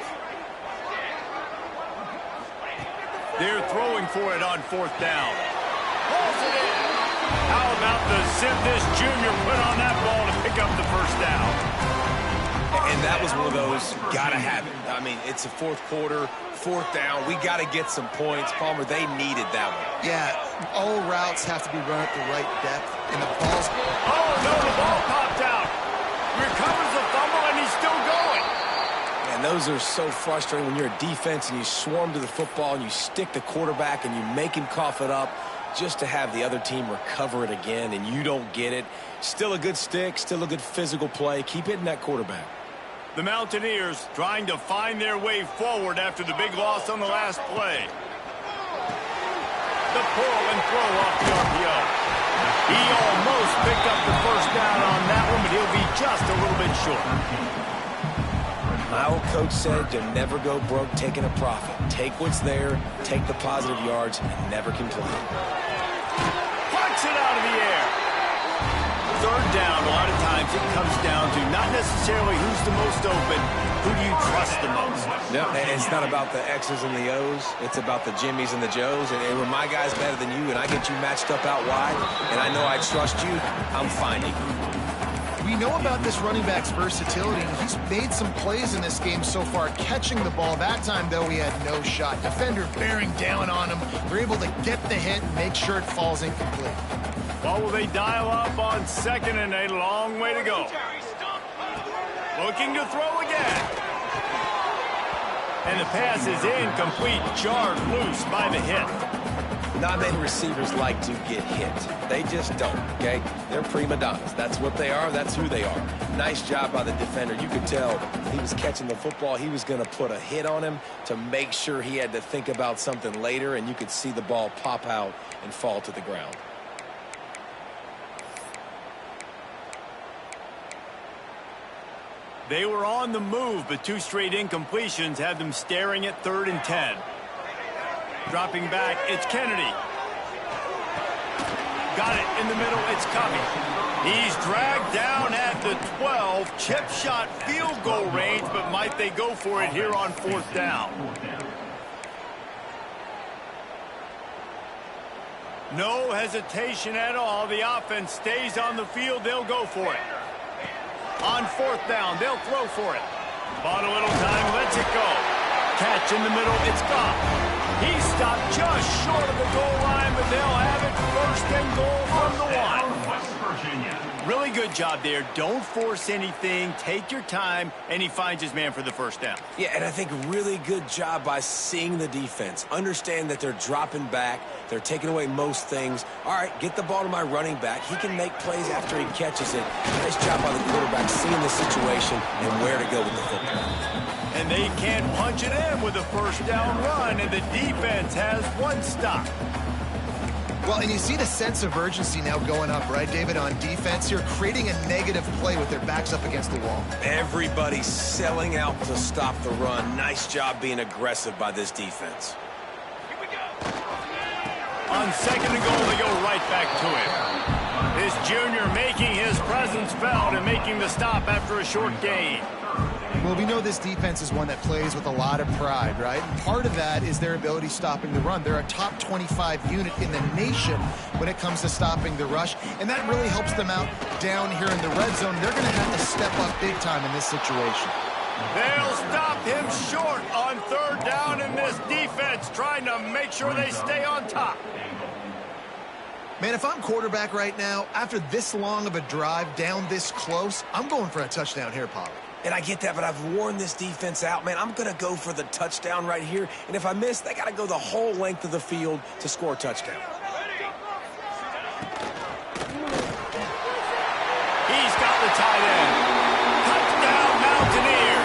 They're throwing for it on 4th down. Pulls it in. How about the zip this junior put on that ball to pick up the first down? And that was one of those, gotta have it. I mean, it's a 4th quarter, 4th down. We got to get some points. Palmer, they needed that one. Yeah, all routes have to be run at the right depth, and the ball's... Oh, no, the ball popped out. Recovers the fumble, and he's still going. And those are so frustrating when you're a defense and you swarm to the football and you stick the quarterback and you make him cough it up just to have the other team recover it again and you don't get it. Still a good stick, still a good physical play. Keep hitting that quarterback. The Mountaineers trying to find their way forward after the big loss on the last play. The pull and throw off the RPO. He almost picked up the first down on that one, but he'll be just a little bit short. My old coach said to never go broke taking a profit. Take what's there, take the positive yards, and never complain. Punch it out of the air. 3rd down, a lot of times it comes down to not necessarily who's the most open, who do you trust the most? No, it's not about the X's and the O's. It's about the Jimmies and the Joes. And when my guy's better than you and I get you matched up out wide and I know I trust you, I'm finding you. We know about this running back's versatility. He's made some plays in this game so far, catching the ball. That time, though, he had no shot. Defender bearing down on him. They're able to get the hit and make sure it falls incomplete. Well, will they dial up on 2nd and a long way to go? Looking to throw again. And the pass is incomplete, jarred loose by the hit. Not many receivers like to get hit. They just don't, okay? They're prima donnas. That's what they are. That's who they are. Nice job by the defender. You could tell he was catching the football. He was going to put a hit on him to make sure he had to think about something later, and you could see the ball pop out and fall to the ground. They were on the move, but 2 straight incompletions had them staring at 3rd and 10. Dropping back, it's Kennedy. Got it in the middle, it's Covey. He's dragged down at the 12. Chip shot field goal range, but might they go for it here on 4th down? No hesitation at all. The offense stays on the field. They'll go for it. On 4th down, they'll throw for it. Bought a little time, lets it go. Catch in the middle, it's Goff. He stopped just short of the goal line, but they'll have it 1st and goal from the 1. West Virginia. Really good job there. Don't force anything. Take your time, and he finds his man for the first down. Yeah, and I think really good job by seeing the defense. Understand that they're dropping back. They're taking away most things. All right, get the ball to my running back. He can make plays after he catches it. Nice job by the quarterback seeing the situation and where to go with the football. And they can't punch it in with a first down run, and the defense has one stop. Well, and you see the sense of urgency now going up, right, David, on defense here, creating a negative play with their backs up against the wall. Everybody's selling out to stop the run. Nice job being aggressive by this defense. On second and goal, they go right back to him. This junior making his presence felt and making the stop after a short gain. Well, we know this defense is one that plays with a lot of pride, right? And part of that is their ability stopping the run. They're a top 25 unit in the nation when it comes to stopping the rush, and that really helps them out down here in the red zone. They're going to have to step up big time in this situation. They'll stop him short on third down in this defense, trying to make sure they stay on top. Man, if I'm quarterback right now, after this long of a drive down this close, I'm going for a touchdown here, Pollard. And I get that, but I've worn this defense out, man. I'm going to go for the touchdown right here. And if I miss, they got to go the whole length of the field to score a touchdown. He's got the tight end. Touchdown, Mountaineer.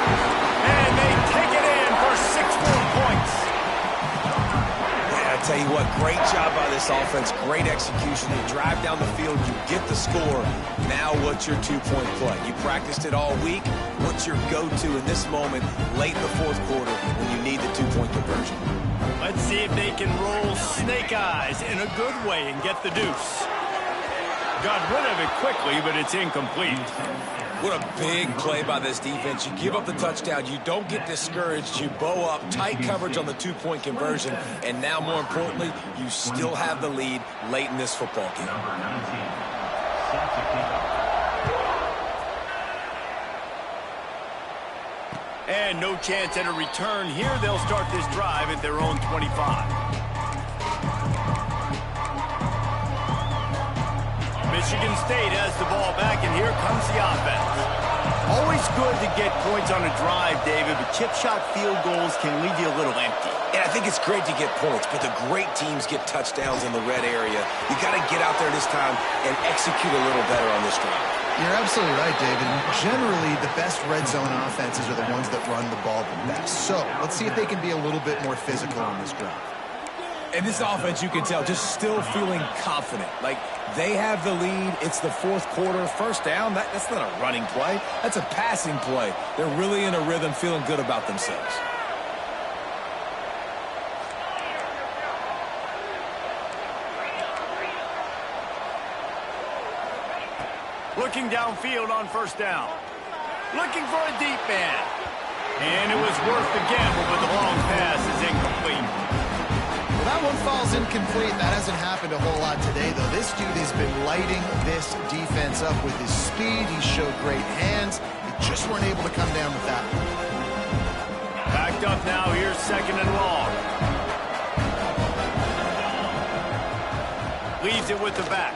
And they take it in for 6 more points. Man, I tell you what, great job by this offense. Great execution. You drive down the field, you get the score. Now what's your two-point play? You practiced it all week. What's your go-to in this moment late in the fourth quarter when you need the two-point conversion? Let's see if they can roll snake eyes in a good way and get the deuce. Got rid of it quickly, but it's incomplete. What a big play by this defense. You give up the touchdown. You don't get discouraged. You bow up, tight coverage on the two-point conversion. And now, more importantly, you still have the lead late in this football game. And no chance at a return here. They'll start this drive at their own 25. Michigan State has the ball back, and here comes the offense. Always good to get points on a drive, David, but chip shot field goals can leave you a little empty. And I think it's great to get points, but the great teams get touchdowns in the red area. You got to get out there this time and execute a little better on this drive. You're absolutely right, David. Generally, the best red zone offenses are the ones that run the ball the best. So let's see if they can be a little bit more physical on this drive. And this offense, you can tell, just still feeling confident. Like, they have the lead. It's the fourth quarter. First down, that's not a running play. That's a passing play. They're really in a rhythm, feeling good about themselves. Looking downfield on first down. Looking for a deep man. And it was worth the gamble, but the long pass is incomplete. Well, that one falls incomplete. That hasn't happened a whole lot today, though. This dude has been lighting this defense up with his speed. He showed great hands. They just weren't able to come down with that one. Backed up now. Here's second and long. Leaves it with the back.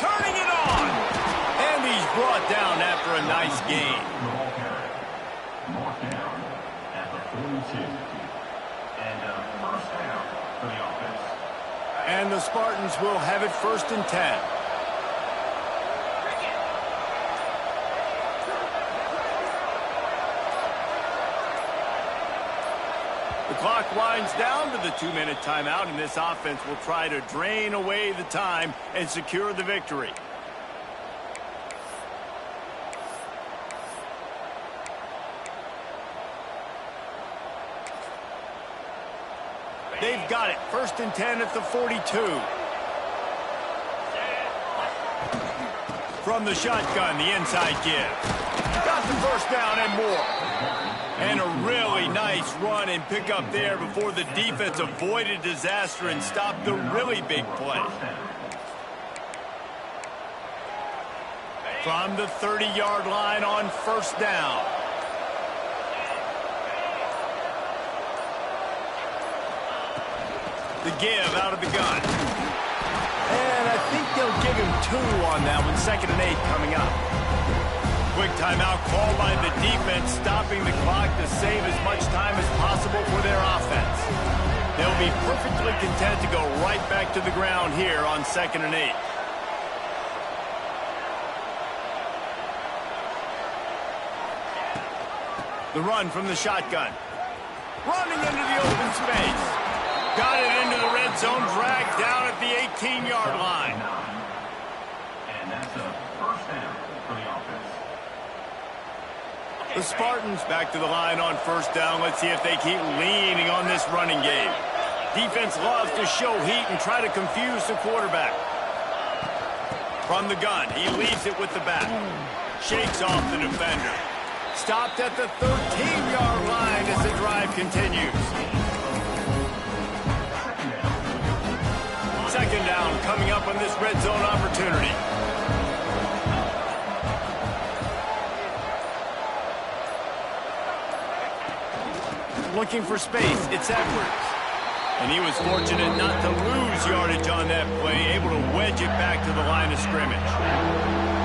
Turning it on. And he's brought down after a nice gain. Mark down at the 42. And first down for the offense. And the Spartans will have it first and 10. The clock winds down to the 2-minute timeout, and this offense will try to drain away the time and secure the victory. They've got it. First and 10 at the 42. From the shotgun, the inside give. Got the first down and more. And a really nice run and pick up there before the defense avoided disaster and stopped the really big play. From the 30-yard line on first down. The give out of the gun. And I think they'll give him 2 on that one. 2nd and 8 coming up. Quick timeout called by the defense, stopping the clock to save as much time as possible for their offense. They'll be perfectly content to go right back to the ground here on 2nd and 8. The run from the shotgun. Running into the open space. Got it into the red zone, dragged down at the 18-yard line. And that's a first down for the offense. The Spartans back to the line on 1st down. Let's see if they keep leaning on this running game. Defense loves to show heat and try to confuse the quarterback. From the gun, he leaves it with the back. Shakes off the defender. Stopped at the 13-yard line as the drive continues. 2nd down coming up on this red zone opportunity. Looking for space, it's Edwards. And he was fortunate not to lose yardage on that play, able to wedge it back to the line of scrimmage.